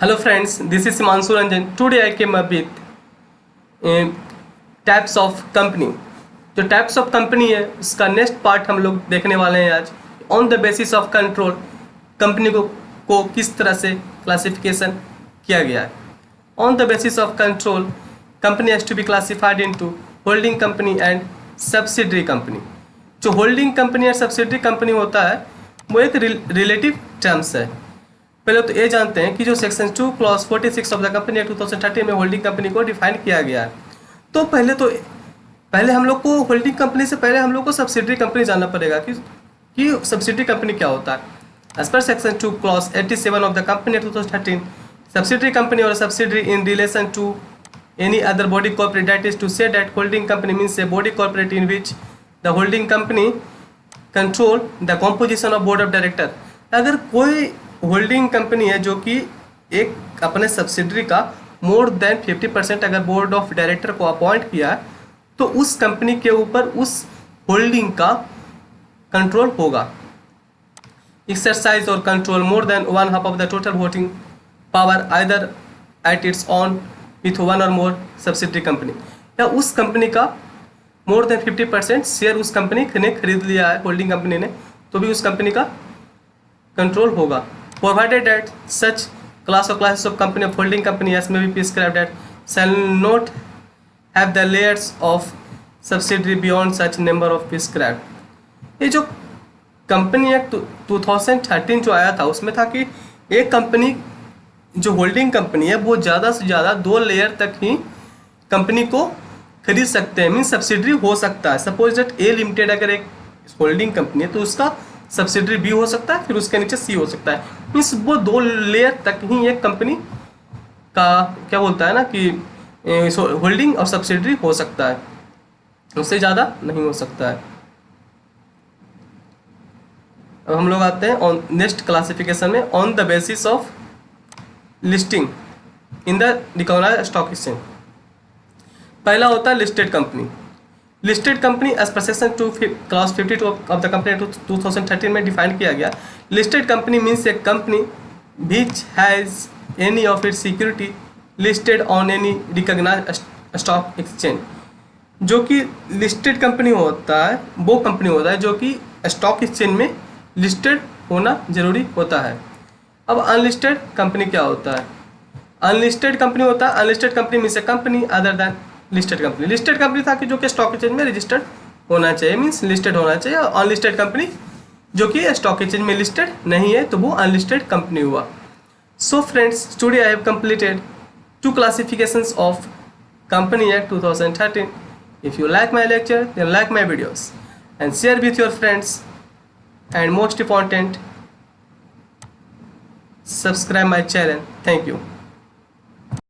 Hello friends, this is Himanshu Ranjan. Today I came up with types of company. जो types of company है उसका next part हम लोग देखने वाले हैं आज। On the basis of control company को किस तरह से क्लासिफिकेशन किया गया है। On the basis of control company has to be classified into holding company and subsidiary company. जो होल्डिंग कंपनी और सब्सिडरी कंपनी होता है वो एक रिलेटिव टर्म्स है। पहले तो ये जानते हैं कि जो section 2 clause 46 of the company act 2013 में होल्डिंग कंपनी को डिफाइन किया गया है। तो पहले हम लोग को होल्डिंग कंपनी से पहले हम लोग को सब्सिडरी कंपनी जानना पड़ेगा कि सब्सिडरी कंपनी क्या होता है। As per section 2 clause 87 of the company act 2013 subsidiary company और subsidiary in relation to any other body corporate, that is to say that holding company means a body corporate in which the holding company control the composition of board of director। अगर कोई holding company है जो कि एक अपने subsidiary का more than 50% अगर board of director को अपॉइंट किया तो उस कंपनी के ऊपर उस होल्डिंग का कंट्रोल होगा। एक्सरसाइज और control more than 1/2 of the total voting power either at its on with one और मोर सब्सिडरी कंपनी, या उस कंपनी का मोर देन 50% शेयर उस कंपनी ने खरीद लिया है होल्डिंग कंपनी ने, तो भी उस कंपनी का कंट्रोल होगा। प्रोवाइडेड दैट सच क्लास और classes of company of holding company as may be prescribed that shall not have the layers of subsidiary beyond such number of prescribed. ये जो company act 2013 जो आया था उसमें था कि एक कंपनी जो होल्डिंग कंपनी है वो ज़्यादा से ज़्यादा 2 लेयर तक ही कंपनी को खरीद सकते हैं, मीन्स सब्सिडरी हो सकता है। सपोज दैट ए लिमिटेड अगर एक होल्डिंग कंपनी है तो उसका सब्सिडरी बी हो सकता है, फिर उसके नीचे सी हो सकता है, मीन्स वो 2 लेयर तक ही एक कंपनी का क्या बोलता है ना कि होल्डिंग और सब्सिडरी हो सकता है, उससे ज़्यादा नहीं हो सकता है। अब हम लोग आते हैं ऑन नेक्स्ट क्लासिफिकेशन में on the basis of listing in the recognised stock exchange. पहला होता है listed company. Listed company as per section 2 clause 52 of the company 2013 में डिफाइन किया गया। Listed company means a company which has any of its security listed on any recognised stock exchange. जो कि listed company होता है वो company होता है जो कि स्टॉक एक्सचेंज में लिस्टेड होना जरूरी होता है। अब अनलिस्टेड कंपनी क्या होता है? अनलिस्टेड कंपनी होता है, unlisted company means a company other than listed company. Listed company था कि जो कि स्टॉक एक्सचेंज में रजिस्टर्ड होना चाहिए, मीन्स लिस्टेड होना चाहिए, और अनलिस्टेड कंपनी जो कि स्टॉक एक्सचेंज में लिस्टेड नहीं है तो वो अनलिस्टेड कंपनी हुआ। So friends, today I have completed 2 classifications of Company Act 2013. If you like my lecture, then like my videos and share with your friends, and most important, subscribe my channel. Thank you.